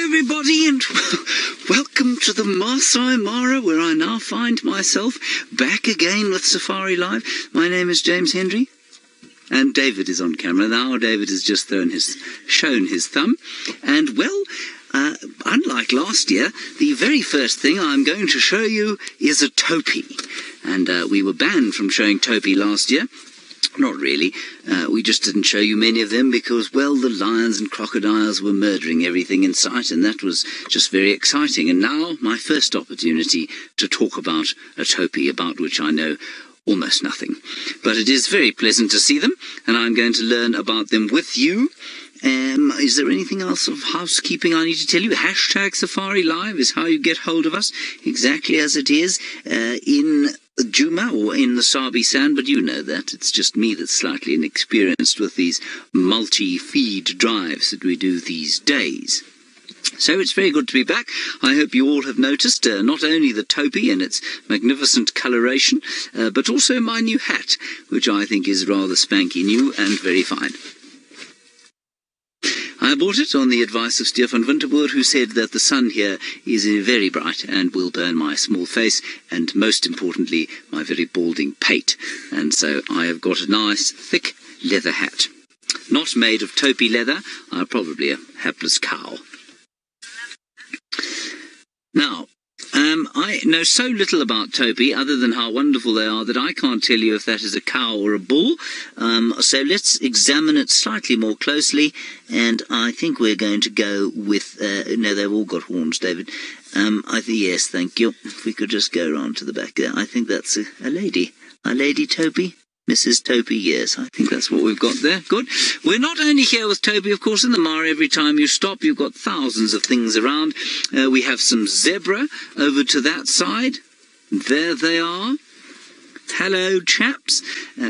everybody, and welcome to the Masai Mara, where I now find myself back again with Safari Live. My name is James Hendry, and David is on camera now. David has just shown his thumb, and well, unlike last year, the very first thing I'm going to show you is a topi, and we were banned from showing topi last year. Not really. We just didn't show you many of them because, well, the lions and crocodiles were murdering everything in sight, and that was just very exciting. And now, my first opportunity to talk about a topi, about which I know almost nothing. But it is very pleasant to see them, and I'm going to learn about them with you. Is there anything else of housekeeping I need to tell you? Hashtag Safari Live is how you get hold of us, exactly as it is in Djuma or in the Sabi sand, but you know that. It's just me that's slightly inexperienced with these multi-feed drives that we do these days. So it's very good to be back. I hope you all have noticed not only the topi and its magnificent coloration, but also my new hat, which I think is rather spanky new and very fine. I bought it on the advice of Stefan Winterboer, who said that the sun here is very bright and will burn my small face and, most importantly, my very balding pate. And so I have got a nice, thick leather hat. Not made of topi leather, probably a hapless cow. Now, I know so little about topi, other than how wonderful they are, that I can't tell you if that is a cow or a bull. So let's examine it slightly more closely, and I think we're going to go with... no, they've all got horns, David. Yes, thank you. If we could just go around to the back there. I think that's a lady. A lady topi? Mrs. Topi, yes, I think that's what we've got there. Good. We're not only here with Topi, of course, in the Mara. Every time you stop, you've got thousands of things around. We have some zebra over to that side. There they are. Hello, chaps.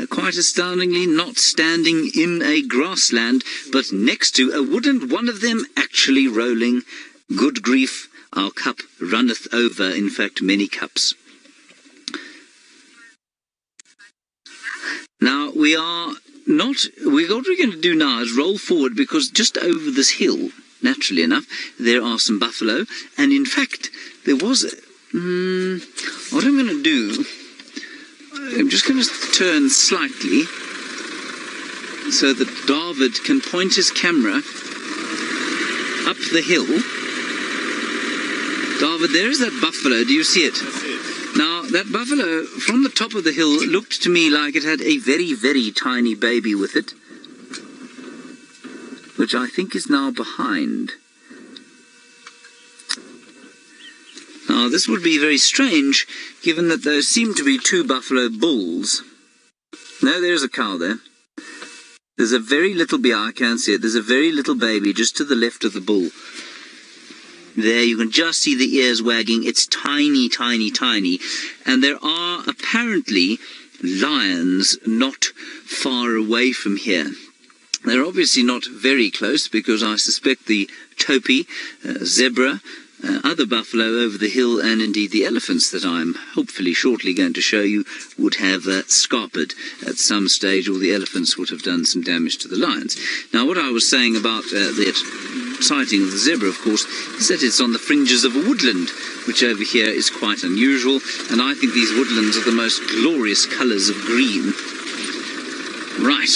Quite astoundingly, not standing in a grassland, but next to a wood, and one of them actually rolling. Good grief, our cup runneth over, in fact, many cups. Now, what we're going to do now is roll forward, because just over this hill, naturally enough, there are some buffalo, and in fact, there was what I'm going to do, I'm just going to turn slightly so that David can point his camera up the hill. David, there is that buffalo, do you see it? Now, that buffalo, from the top of the hill, looked to me like it had a very, very tiny baby with it, which I think is now behind. Now, this would be very strange, given that there seem to be two buffalo bulls. No, there's a cow there. There's a very little baby, I can't see it, there's a very little baby just to the left of the bull. There, you can just see the ears wagging. It's tiny, tiny, tiny. And there are apparently lions not far away from here. They're obviously not very close, because I suspect the topi, zebra, other buffalo over the hill, and indeed the elephants that I'm hopefully shortly going to show you would have scarpered at some stage, or the elephants would have done some damage to the lions. Now, what I was saying about the sighting of the zebra, of course, is that it's on the fringes of a woodland, which over here is quite unusual, and I think these woodlands are the most glorious colours of green. Right,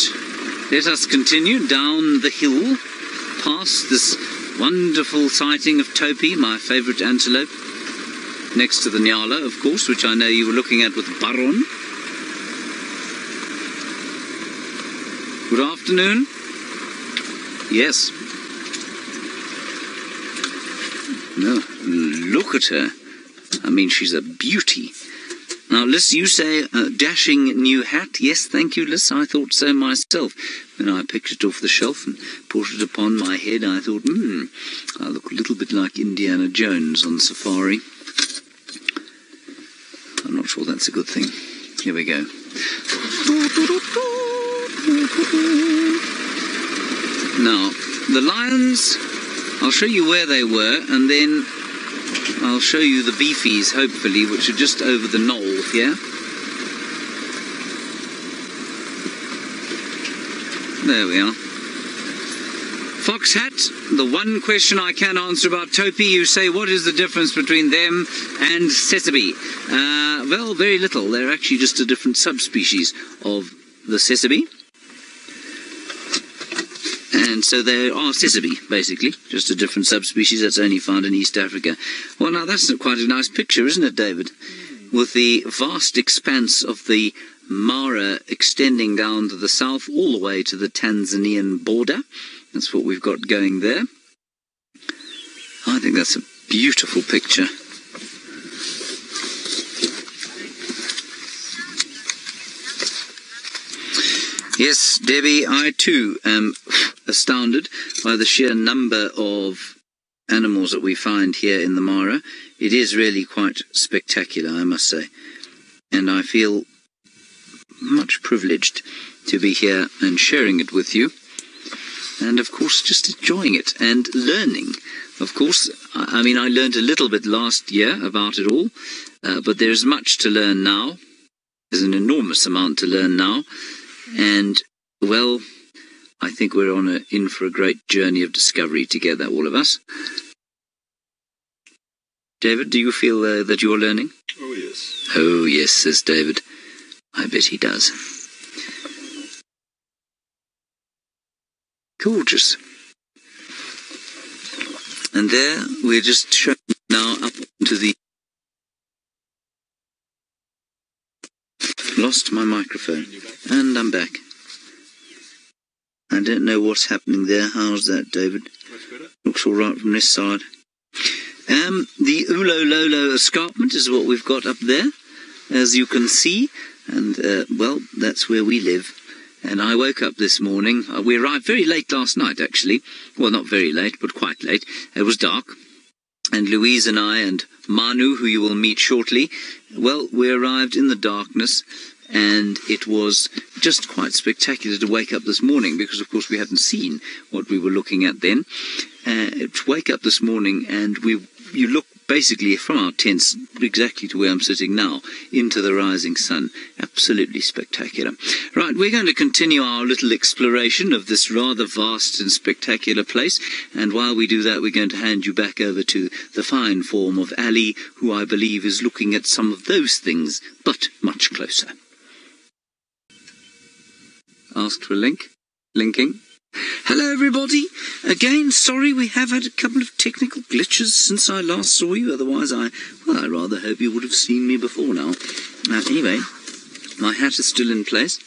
let us continue down the hill, past this wonderful sighting of topi, my favourite antelope, next to the nyala, of course, which I know you were looking at with Baron. Good afternoon. Yes. No, look at her. I mean, she's a beauty. Now, Liz, you say dashing new hat. Yes, thank you, Liz. I thought so myself. When I picked it off the shelf and put it upon my head, I thought, I look a little bit like Indiana Jones on safari. I'm not sure that's a good thing. Here we go. Now, the lions, I'll show you where they were, and then I'll show you the beefies, hopefully, which are just over the knoll here. There we are. Fox Hat, the one question I can answer about Topi, you say, what is the difference between them and Sabi? Well, very little. They're actually just a different subspecies of the Sabi. And so they are Sabi, basically, just a different subspecies that's only found in East Africa. Well, now that's quite a nice picture, isn't it, David? With the vast expanse of the Mara extending down to the south, all the way to the Tanzanian border. That's what we've got going there. I think that's a beautiful picture. Yes, Debbie, I too am astounded by the sheer number of animals that we find here in the Mara. It is really quite spectacular, I must say. And I feel much privileged to be here and sharing it with you. And, of course, just enjoying it and learning. Of course, I mean, I learned a little bit last year about it all, but there's much to learn now. There's an enormous amount to learn now. And, well, I think we're in for a great journey of discovery together, all of us. David, do you feel that you're learning? Oh, yes. Oh, yes, says David. I bet he does. Gorgeous. And there, we're just showing now up to the... Lost my microphone. And I'm back. I don't know what's happening there. How's that, David? Much better. Looks all right from this side. The Ulo Lolo escarpment is what we've got up there, as you can see. And, well, that's where we live. And I woke up this morning. We arrived very late last night, actually. Well, not very late, but quite late. It was dark. And Louise and I and Manu, who you will meet shortly, well, we arrived in the darkness. And it was just quite spectacular to wake up this morning because, of course, we hadn't seen what we were looking at then. To wake up this morning and you look basically from our tents exactly to where I'm sitting now, into the rising sun. Absolutely spectacular. Right, we're going to continue our little exploration of this rather vast and spectacular place. And while we do that, we're going to hand you back over to the fine form of Ali, who I believe is looking at some of those things, but much closer. Asked for a link. Linking. Hello everybody. Again, sorry we have had a couple of technical glitches since I last saw you. Otherwise I rather hope you would have seen me before now. Anyway, my hat is still in place.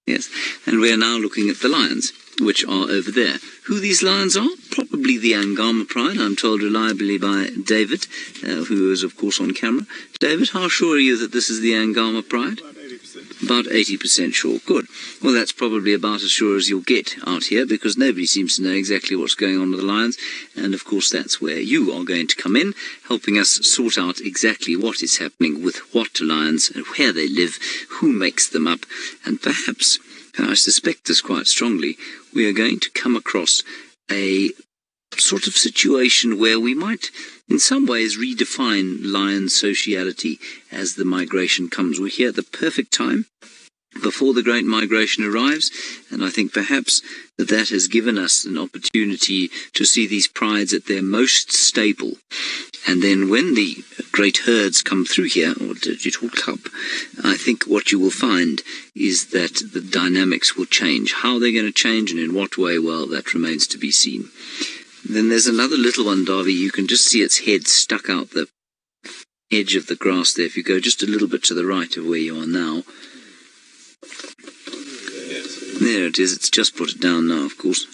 Yes, and we are now looking at the lions, which are over there. Who these lions are? Probably the Angama pride, I'm told reliably by David, who is of course on camera. David, how sure are you that this is the Angama pride? About 80% sure. Good. Well, that's probably about as sure as you'll get out here, because nobody seems to know exactly what's going on with the lions. And, of course, that's where you are going to come in, helping us sort out exactly what is happening with what lions, and where they live, who makes them up. And perhaps, and I suspect this quite strongly, we are going to come across a sort of situation where we might, in some ways, redefine lion sociality as the migration comes. We're here at the perfect time before the great migration arrives, and I think perhaps that has given us an opportunity to see these prides at their most stable. And then when the great herds come through here, or digital cup, I think what you will find is that the dynamics will change. How they're going to change and in what way, well, that remains to be seen. Then there's another little one, Darby. You can just see its head stuck out the edge of the grass there. If you go just a little bit to the right of where you are now. There it is. It's just put it down now, of course.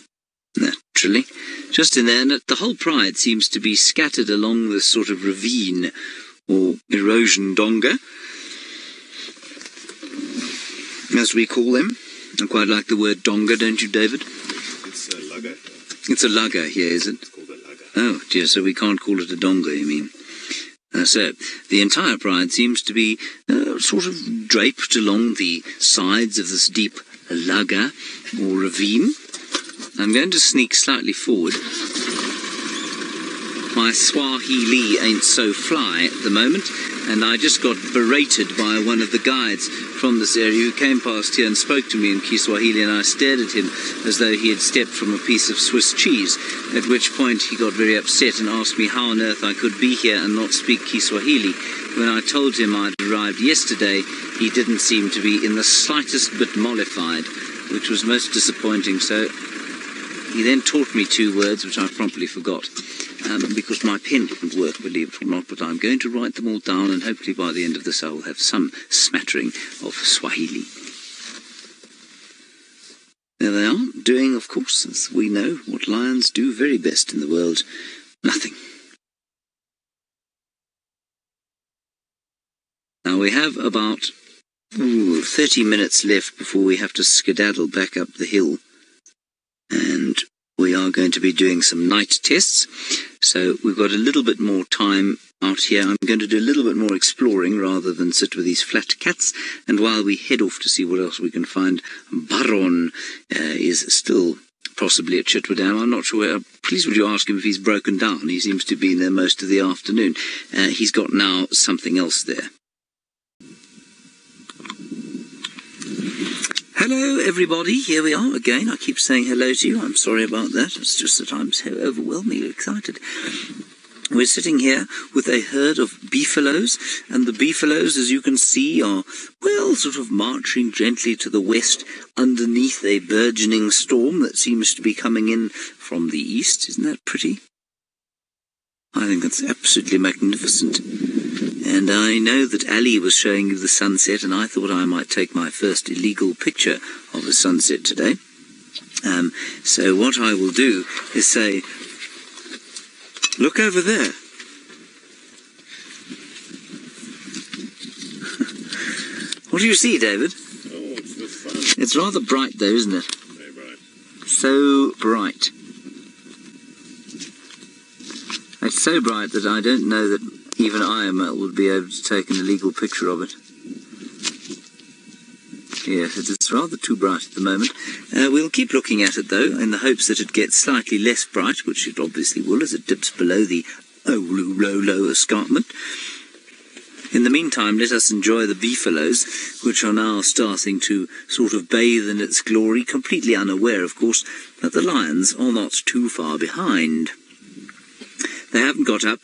Naturally. Just in there. And the whole pride seems to be scattered along this sort of ravine or erosion donga, as we call them. I quite like the word donga, don't you, David? It's a lugger. It's a lugger here, is it? It's called a lugger. Oh, dear, so we can't call it a donga, you mean? So, the entire pride seems to be sort of draped along the sides of this deep lugger or ravine. I'm going to sneak slightly forward. My Swahili ain't so fly at the moment, And I just got berated by one of the guides from this area who came past here and spoke to me in Kiswahili, and I stared at him as though he had stepped from a piece of Swiss cheese, at which point he got very upset and asked me how on earth I could be here and not speak Kiswahili. When I told him I'd arrived yesterday, he didn't seem to be in the slightest bit mollified, which was most disappointing. So he then taught me 2 words, which I promptly forgot, because my pen didn't work, believe it or not, but I'm going to write them all down, and hopefully by the end of this I will have some smattering of Swahili. There they are, doing, of course, as we know, what lions do very best in the world, nothing. Now we have about 30 minutes left before we have to skedaddle back up the hill, and we are going to be doing some night tests, so we've got a little bit more time out here. I'm going to do a little bit more exploring rather than sit with these flat cats, and while we head off to see what else we can find, Baron is still possibly at Chitwa Dam. I'm not sure where. Please would you ask him if he's broken down? He seems to have been there most of the afternoon. He's got now something else there. Hello everybody, here we are again. I keep saying hello to you, I'm sorry about that. It's just that I'm so overwhelmingly excited. We're sitting here with a herd of beefaloes, and the beefaloes, as you can see, are, well, sort of marching gently to the west underneath a burgeoning storm that seems to be coming in from the east. Isn't that pretty? I think that's absolutely magnificent. And I know that Ali was showing you the sunset, and I thought I might take my first illegal picture of the sunset today. So what I will do is say, look over there. What do you see, David? Oh, it's the sun. It's rather bright though, isn't it? Very bright. So bright. It's so bright that I don't know that even IML would be able to take an illegal picture of it. Yes, it's rather too bright at the moment. We'll keep looking at it, though, in the hopes that it gets slightly less bright, which it obviously will as it dips below the low escarpment. In the meantime, let us enjoy the beefaloes, which are now starting to sort of bathe in its glory, completely unaware, of course, that the lions are not too far behind. They haven't got up.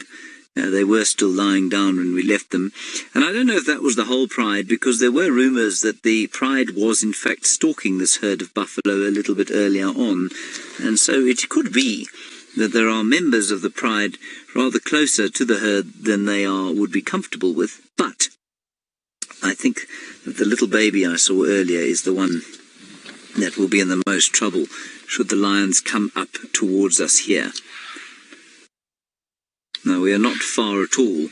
They were still lying down when we left them. And I don't know if that was the whole pride, because there were rumours that the pride was in fact stalking this herd of buffalo a little bit earlier on. And so it could be that there are members of the pride rather closer to the herd than they would be comfortable with. But I think that the little baby I saw earlier is the one that will be in the most trouble should the lions come up towards us here. Now, we are not far at all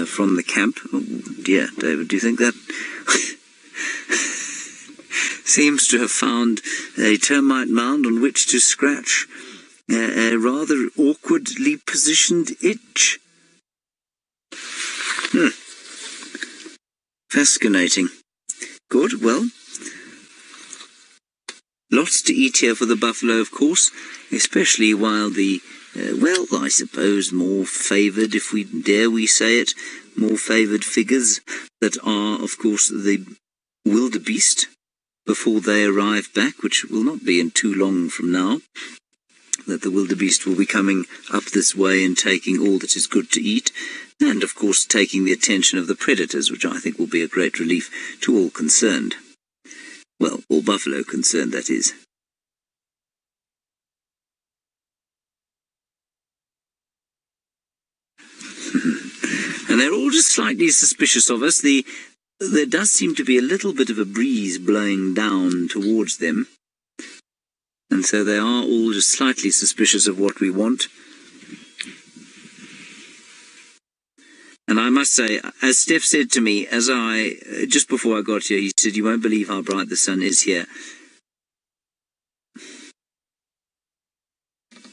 from the camp. Oh dear, David, do you think that seems to have found a termite mound on which to scratch a rather awkwardly positioned itch? Fascinating. Good, well, lots to eat here for the buffalo, of course, especially while the well, I suppose more favoured, if we dare we say it, more favoured figures that are, of course, the wildebeest before they arrive back, which will not be in too long from now, that the wildebeest will be coming up this way and taking all that is good to eat, and, of course, taking the attention of the predators, which I think will be a great relief to all concerned. Well, all buffalo concerned, that is. And they're all just slightly suspicious of us. There does seem to be a little bit of a breeze blowing down towards them, and so they are all just slightly suspicious of what we want. And I must say, as Steph said to me, just before I got here, he said, "You won't believe how bright the sun is here."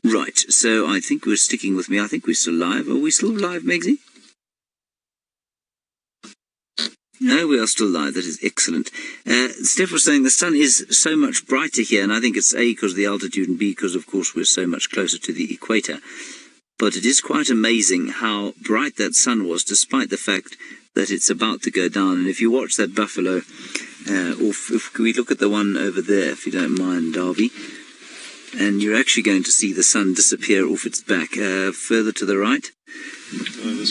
Right, so I think we're sticking with me. I think we're still live. Are we still live, Megsy? No, we are still live. That is excellent. Steph was saying the sun is so much brighter here, and I think it's A, because of the altitude, and B, because, of course, we're so much closer to the equator. But it is quite amazing how bright that sun was, despite the fact that it's about to go down. And if you watch that buffalo, or if we look at the one over there, if you don't mind, Darby, and you're actually going to see the sun disappear off its back. Further to the right,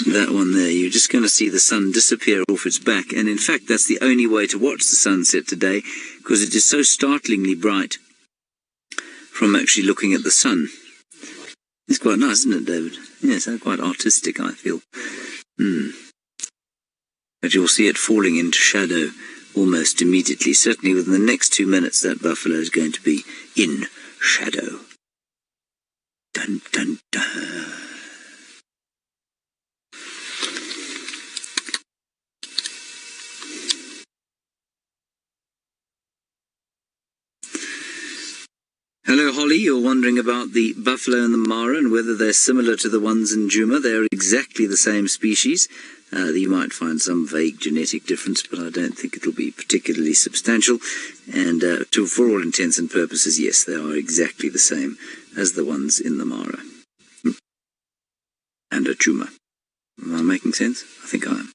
that one there, you're just going to see the sun disappear off its back. And in fact, that's the only way to watch the sunset today, because it is so startlingly bright from actually looking at the sun. It's quite nice, isn't it, David? Yes, quite artistic, I feel. But you'll see it falling into shadow almost immediately. Certainly within the next 2 minutes, that buffalo is going to be in shadow. Dun, dun, dun. Hello, Holly. You're wondering about the buffalo and the Mara and whether they're similar to the ones in Djuma. They're exactly the same species. You might find some vague genetic difference, but I don't think it'll be particularly substantial. And for all intents and purposes, yes, they are exactly the same as the ones in the Mara and a Djuma. Am I making sense? I think I am.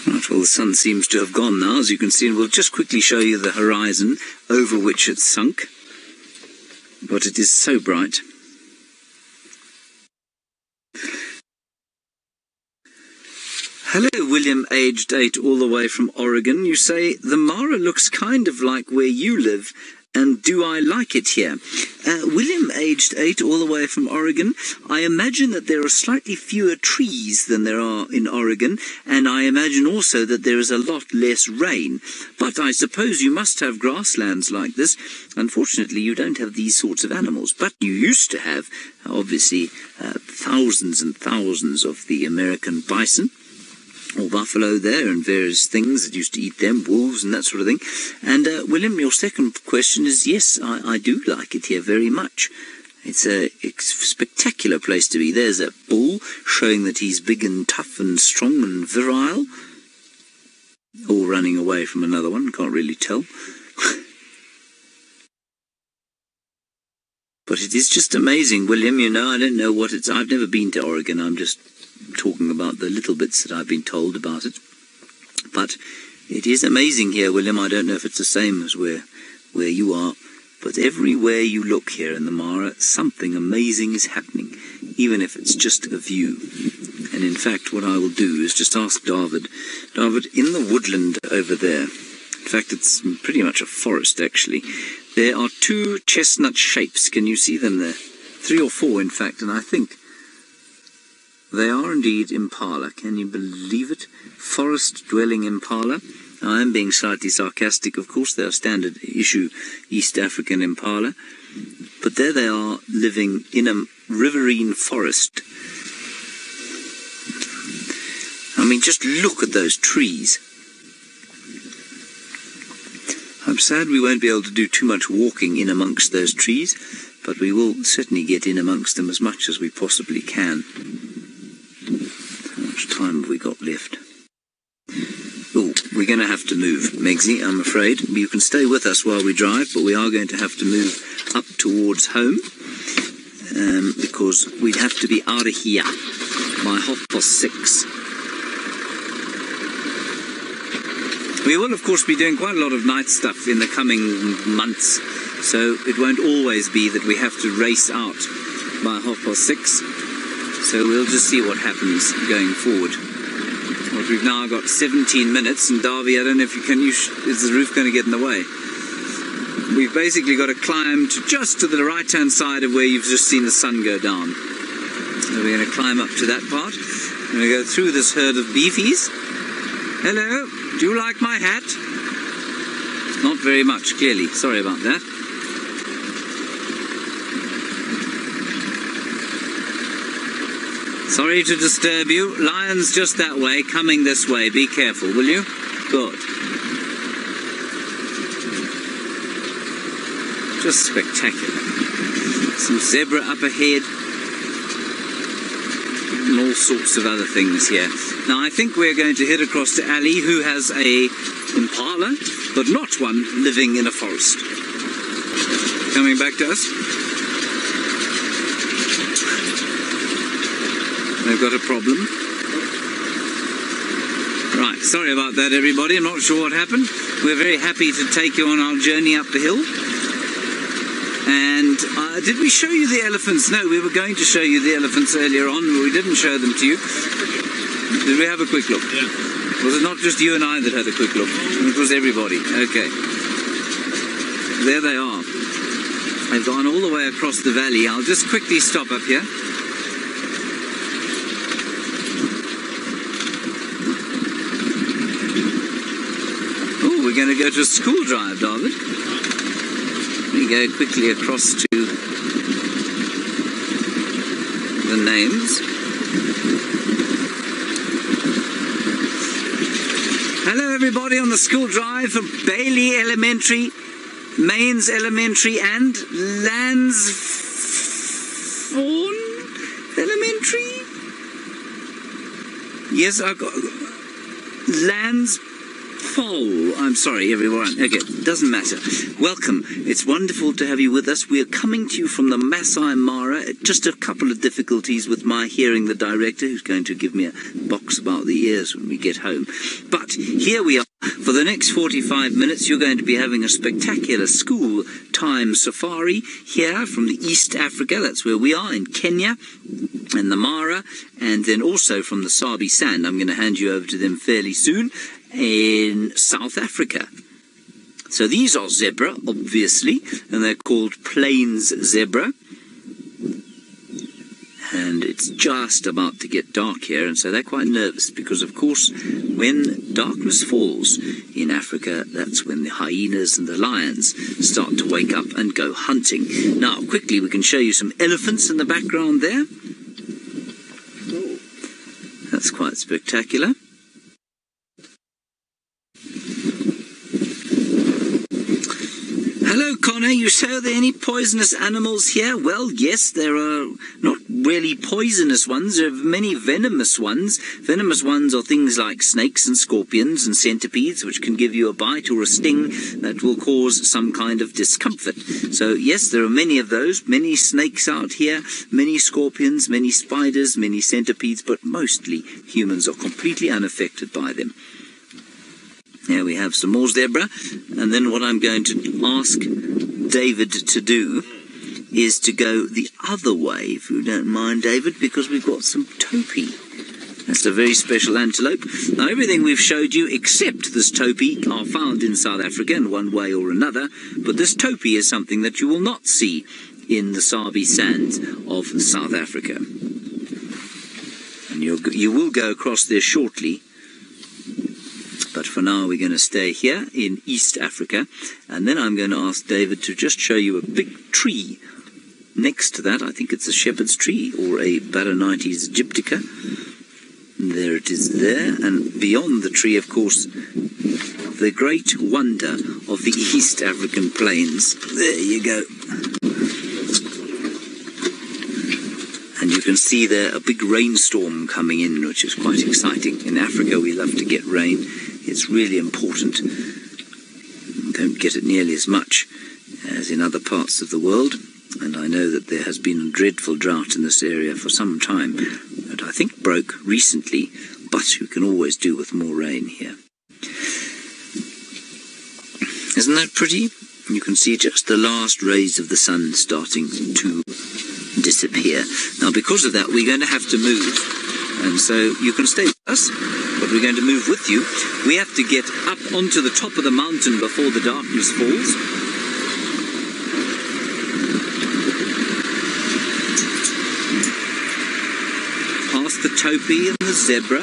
Right, well, the sun seems to have gone now, as you can see, and we'll just quickly show you the horizon over which it's sunk. But it is so bright. Hello, William, aged 8, all the way from Oregon. You say, the Mara looks kind of like where you live, and do I like it here? William, aged 8, all the way from Oregon. I imagine that there are slightly fewer trees than there are in Oregon, and I imagine also that there is a lot less rain. But I suppose you must have grasslands like this. Unfortunately, you don't have these sorts of animals, but you used to have, obviously, thousands and thousands of the American bison, or buffalo there, and various things that used to eat them, wolves and that sort of thing. And William, your second question is, yes, I do like it here very much. It's a spectacular place to be. There's a bull showing that he's big and tough and strong and virile, all running away from another one, can't really tell. But it is just amazing, William. You know, I don't know what it's... I've never been to Oregon. I'm just talking about the little bits that I've been told about it. But it is amazing here, William. I don't know if it's the same as where you are, but everywhere you look here in the Mara, something amazing is happening, even if it's just a view. And in fact, what I will do is just ask David, in the woodland over there, in fact, it's pretty much a forest, actually, there are 2 chestnut shapes. Can you see them there? 3 or 4, in fact, and I think they are indeed impala. Can you believe it? Forest-dwelling impala. Now, I am being slightly sarcastic, of course. They are standard issue East African impala. But there they are, living in a riverine forest. I mean, just look at those trees. I'm sad we won't be able to do too much walking in amongst those trees, but we will certainly get in amongst them as much as we possibly can. How much time have we got left? Oh, we're going to have to move, Megsy, I'm afraid. You can stay with us while we drive, but we are going to have to move up towards home, because we'd have to be out of here by 6:30. We will, of course, be doing quite a lot of night stuff in the coming months, so it won't always be that we have to race out by 6:30. So we'll just see what happens going forward. Well, we've now got 17 minutes, and Darby, I don't know if you can, is the roof going to get in the way? We've basically got to climb just to the right-hand side of where you've just seen the sun go down. So we're going to climb up to that part. We're going to go through this herd of beefies. Hello, do you like my hat? Not very much, clearly. Sorry about that. Sorry to disturb you. Lions just that way, coming this way. Be careful, will you? Good. Just spectacular. Some zebra up ahead. And all sorts of other things here. Now I think we're going to head across to Ali, who has a impala, but not one living in a forest. Coming back to us. They've got a problem. Right, sorry about that, everybody. I'm not sure what happened. We're very happy to take you on our journey up the hill. And did we show you the elephants? No, we were going to show you the elephants earlier on, but we didn't show them to you. Did we have a quick look? Yeah. Was it not just you and I that had a quick look? It was everybody. Okay. There they are. They've gone all the way across the valley. I'll just quickly stop up here. Oh, we're going to go to a school drive, David. We go quickly across to the names. Hello everybody on the school drive from Bailey Elementary, Mains Elementary and Lansford Elementary? Yes, I've got Lansford. I'm sorry everyone. Okay, doesn't matter. Welcome. It's wonderful to have you with us. We are coming to you from the Masai Mara. Just a couple of difficulties with my hearing the director, who's going to give me a box about the ears when we get home. But here we are. For the next 45 minutes, you're going to be having a spectacular school time safari here from the East Africa. That's where we are, in Kenya, and the Mara, and then also from the Sabi Sand. I'm going to hand you over to them fairly soon, in South Africa. So these are zebra, obviously, and they're called plains zebra. And it's just about to get dark here, and so they're quite nervous because, of course, when darkness falls in Africa, that's when the hyenas and the lions start to wake up and go hunting. Now, quickly, we can show you some elephants in the background there. That's quite spectacular. Hello, Connor. You say, are there any poisonous animals here? Well, yes, there are not really poisonous ones. There are many venomous ones. Venomous ones are things like snakes and scorpions and centipedes, which can give you a bite or a sting that will cause some kind of discomfort. So, yes, there are many of those. Many snakes out here, many scorpions, many spiders, many centipedes, but mostly humans are completely unaffected by them. Here we have some more zebra, and then what I'm going to ask David to do is to go the other way, if you don't mind, David, because we've got some topi. That's a very special antelope. Now, everything we've showed you, except this topi, are found in South Africa in one way or another, but this topi is something that you will not see in the Sabi sands of South Africa. And you will go across there shortly. But for now, we're going to stay here in East Africa. And then I'm going to ask David to just show you a big tree. Next to that, I think it's a shepherd's tree or a Baronites aegyptica. And there it is there. And beyond the tree, of course, the great wonder of the East African plains. There you go. And you can see there a big rainstorm coming in, which is quite exciting. In Africa, we love to get rain. It's really important. We don't get it nearly as much as in other parts of the world. And I know that there has been a dreadful drought in this area for some time. That I think broke recently, but you can always do with more rain here. Isn't that pretty? You can see just the last rays of the sun starting to disappear. Now, because of that, we're going to have to move. And so you can stay with us, but we're going to move with you. We have to get up onto the top of the mountain before the darkness falls. Past the topi and the zebra.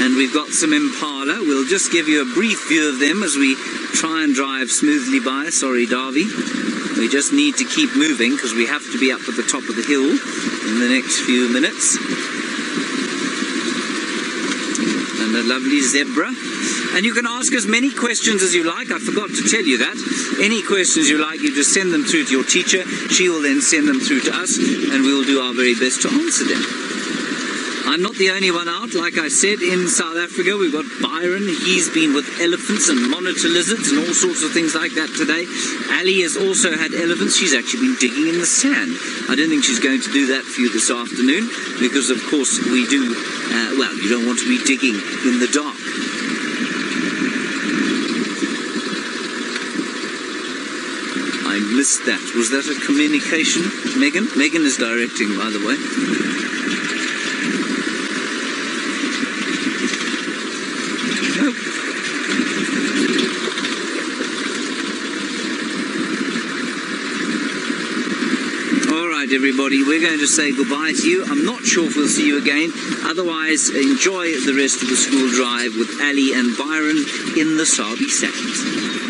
And we've got some impala. We'll just give you a brief view of them as we try and drive smoothly by. Sorry, Darby. We just need to keep moving because we have to be up at the top of the hill in the next few minutes. And a lovely zebra. And you can ask as many questions as you like. I forgot to tell you that. Any questions you like, you just send them through to your teacher. She will then send them through to us, and we will do our very best to answer them. I'm not the only one out. Like I said, in South Africa, we've got Byron. He's been with elephants and monitor lizards and all sorts of things like that today. Ali has also had elephants. She's actually been digging in the sand. I don't think she's going to do that for you this afternoon because, of course, we do, well, you don't want to be digging in the dark. I missed that. Was that a communication? Megan? Megan is directing, by the way. Everybody, we're going to say goodbye to you. I'm not sure if we'll see you again. Otherwise, enjoy the rest of the school drive with Ali and Byron in the Sabi Sands.